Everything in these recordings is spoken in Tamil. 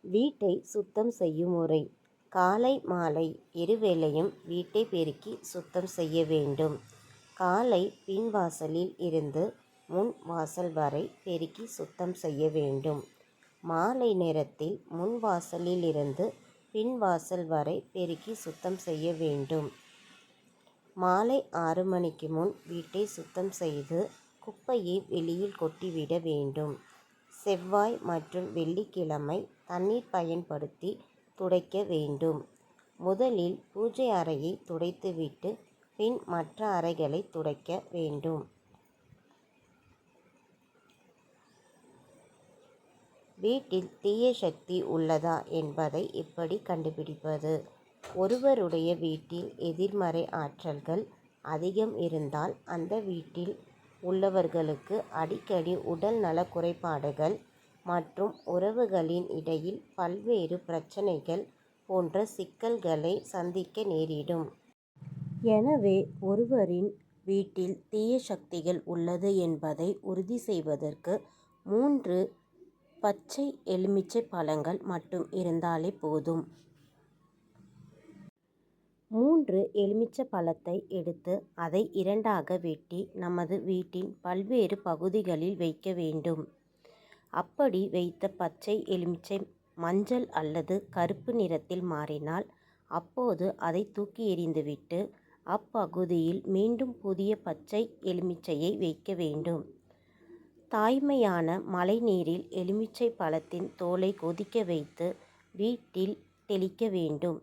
வீட்டை சுத்தம் செய்யும் முறை. காலை மாலை இருவேளையும் வீட்டை பெருக்கி சுத்தம் செய்ய வேண்டும். காலை பின்வாசலில் இருந்து முன் வாசல் வரை பெருக்கி சுத்தம் செய்ய வேண்டும். மாலை நேரத்தில் முன் வாசலில் இருந்து பின்வாசல் வரை பெருக்கி சுத்தம் செய்ய வேண்டும். மாலை 6 மணிக்கு முன் வீட்டை சுத்தம் செய்து குப்பையை வெளியில் கொட்டிவிட வேண்டும். செவ்வாய் மற்றும் வெள்ளிக்கிழமை தண்ணீர் பயன்படுத்தி துடைக்க வேண்டும். முதலில் பூஜை அறையை துடைத்துவிட்டு பின் மற்ற அறைகளை துடைக்க வேண்டும். வீட்டில் தீய சக்தி உள்ளதா என்பதை எப்படி கண்டுபிடிப்பது? ஒருவருடைய வீட்டில் எதிர்மறை ஆற்றல்கள் அதிகம் இருந்தால் அந்த வீட்டில் உள்ளவர்களுக்கு அடிக்கடி உடல் நல குறைபாடுகள் மற்றும் உறவுகளின் இடையில் பல்வேறு பிரச்சனைகள் போன்ற சிக்கல்களை சந்திக்க நேரிடும். எனவே ஒருவரின் வீட்டில் தீய சக்திகள் உள்ளது என்பதை உறுதி செய்வதற்கு 3 பச்சை எலுமிச்சை பழங்கள் மட்டும் இருந்தாலே போதும். 3 எலுமிச்சை பழத்தை எடுத்து அதை 2ஆக வெட்டி நமது வீட்டின் பல்வேறு பகுதிகளில் வைக்க வேண்டும். அப்படி வைத்த பச்சை எலுமிச்சை மஞ்சள் அல்லது கருப்பு நிறத்தில் மாறினால் அப்போது அதை தூக்கி எறிந்துவிட்டு அப்பகுதியில் மீண்டும் புதிய பச்சை எலுமிச்சையை வைக்க வேண்டும். தாய்மையான மழைநீரில் எலுமிச்சை பழத்தின் தோலை கொதிக்க வைத்து வீட்டில் தெளிக்க வேண்டும்.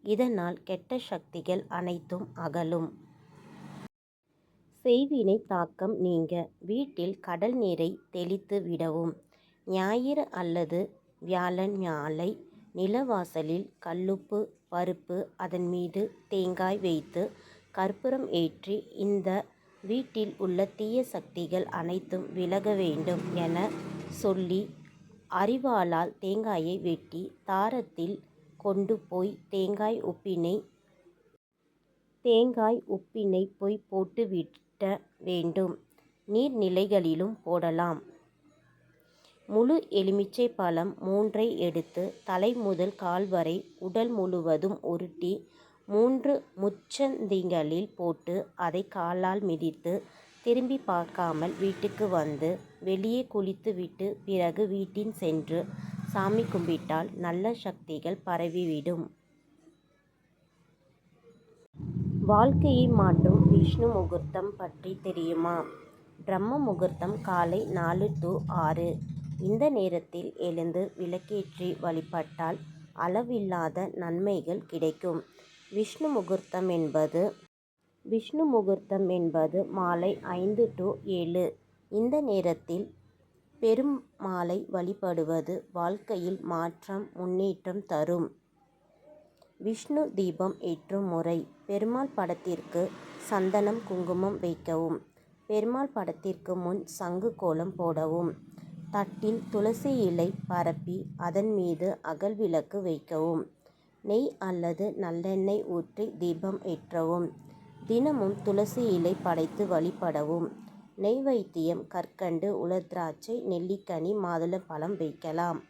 இதனால் கெட்ட சக்திகள் அனைத்தும் அகலும். செய்வினை தாக்கம் நீங்க வீட்டில் கடல் நீரை தெளித்து விடவும். ஞாயிறு அல்லது வியாழன் மாலை நிலவாசலில் கல்லுப்பு பருப்பு அதன் மீது தேங்காய் வைத்து கற்பூரம் ஏற்றி இந்த வீட்டில் உள்ள தீய சக்திகள் அனைத்தும் விலக வேண்டும் என சொல்லி அரிவாளால் தேங்காயை வெட்டி தாரத்தில் கொண்டு போய் தேங்காய் உப்பினை போய் போட்டு விட வேண்டும். நீர்நிலைகளிலும் போடலாம். முழு எலுமிச்சை பழம் 3ஐ எடுத்து தலை முதல் கால் வரை உடல் முழுவதும் உருட்டி 3 முச்சந்திகளில் போட்டு அதை காலால் மிதித்து திரும்பி பார்க்காமல் வீட்டுக்கு வந்து வெளியே குளித்து விட்டு பிறகு வீட்டில் சென்று சாமி கும்பிட்டால் நல்ல சக்திகள் பரவிவிடும். வாழ்க்கையை மாற்றும் விஷ்ணு முகூர்த்தம் பற்றி தெரியுமா? பிரம்ம முகூர்த்தம் காலை 4 to 6. இந்த நேரத்தில் எழுந்து விளக்கேற்றி வழிபட்டால் அளவில்லாத நன்மைகள் கிடைக்கும். விஷ்ணு முகூர்த்தம் என்பது மாலை 5 to 7. இந்த நேரத்தில் பெருமாளை வழிபடுவது வாழ்க்கையில் மாற்றம் முன்னேற்றம் தரும். விஷ்ணு தீபம் ஏற்றும் முறை. பெருமாள் படத்திற்கு சந்தனம் குங்குமம் வைக்கவும். பெருமாள் படத்திற்கு முன் சங்கு கோலம் போடவும். தட்டில் துளசி இலை பரப்பி அதன் மீது அகல் விளக்கு வைக்கவும். நெய் அல்லது நல்லெண்ணெய் ஊற்றி தீபம் ஏற்றவும். தினமும் துளசி இலை படைத்து வழிபடவும். நெய்வேத்தியம் கற்கண்டு உலர்திராட்சை நெல்லிக்கனி மாதுளம்பழம் வைக்கலாம்.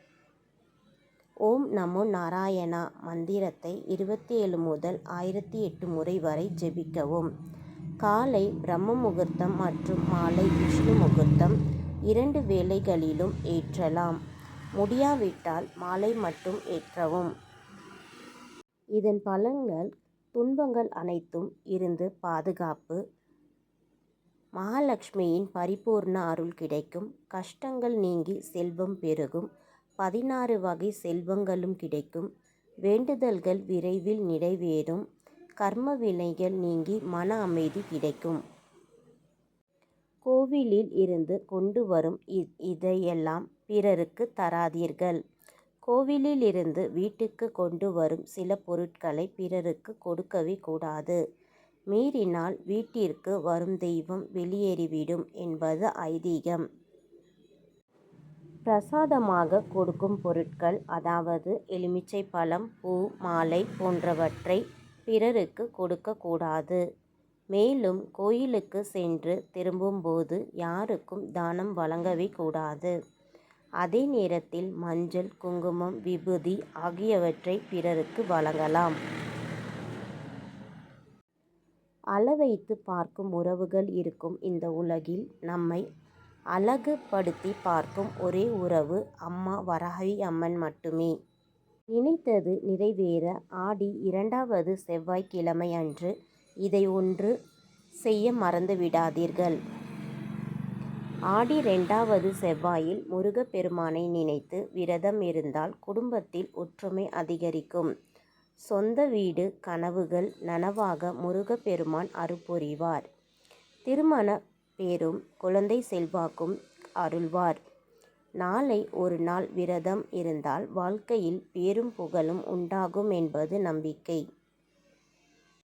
ஓம் நமோ நாராயணா மந்திரத்தை 27 முதல் 1008 முறை வரை ஜெபிக்கவும். காலை பிரம்ம முகூர்த்தம் மற்றும் மாலை விஷ்ணு முகூர்த்தம் 2 வேளைகளிலும் ஏற்றலாம். முடியாவிட்டால் மாலை மட்டும் ஏற்றவும். இதன் பலன்கள் துன்பங்கள் அனைத்தும் இருந்து பாதுகாப்பு. மகாலட்சுமியின் பரிபூர்ண அருள் கிடைக்கும். கஷ்டங்கள் நீங்கி செல்வம் பெருகும். 16 வகை செல்வங்களும் கிடைக்கும். வேண்டுதல்கள் விரைவில் நிறைவேறும். கர்ம வினைகள் நீங்கி மன அமைதி கிடைக்கும். கோவிலில் இருந்து கொண்டு வரும் இதையெல்லாம் பிறருக்கு தராதீர்கள். கோவிலில் இருந்து வீட்டுக்கு கொண்டு வரும் சில பொருட்களை பிறருக்கு கொடுக்கவே கூடாது. மீறினால் வீட்டிற்கு வரும் தெய்வம் வெளியேறிவிடும் என்பது ஐதீகம். பிரசாதமாக கொடுக்கும் பொருட்கள் அதாவது எலுமிச்சை பழம் பூ மாலை போன்றவற்றை பிறருக்கு கொடுக்கக்கூடாது. மேலும் கோயிலுக்கு சென்று திரும்பும்போது யாருக்கும் தானம் வழங்கவே கூடாது. அதே நேரத்தில் மஞ்சள், குங்குமம், விபூதி ஆகியவற்றை பிறருக்கு வழங்கலாம். அளவைத்து பார்க்கும் உறவுகள் இருக்கும் இந்த உலகில் நம்மை அழகுபடுத்தி பார்க்கும் ஒரே உறவு அம்மா வராஹி அம்மன் மட்டுமே. நினைத்தது நிறைவேற ஆடி 2வது செவ்வாய்க்கிழமை அன்று இதை ஒன்று செய்ய மறந்துவிடாதீர்கள். ஆடி 2வது செவ்வாயில் முருகப்பெருமானை நினைத்து விரதம் இருந்தால் குடும்பத்தில் ஒற்றுமை அதிகரிக்கும். சொந்த வீடு கனவுகள் நனவாக முருகப்பெருமான் அருள் புரிவார். திருமண பேரும் குழந்தை செல்வாக்கும் அருள்வார். நாளை ஒரு நாள் விரதம் இருந்தால் வாழ்க்கையில் பேரும் புகழும் உண்டாகும் என்பது நம்பிக்கை.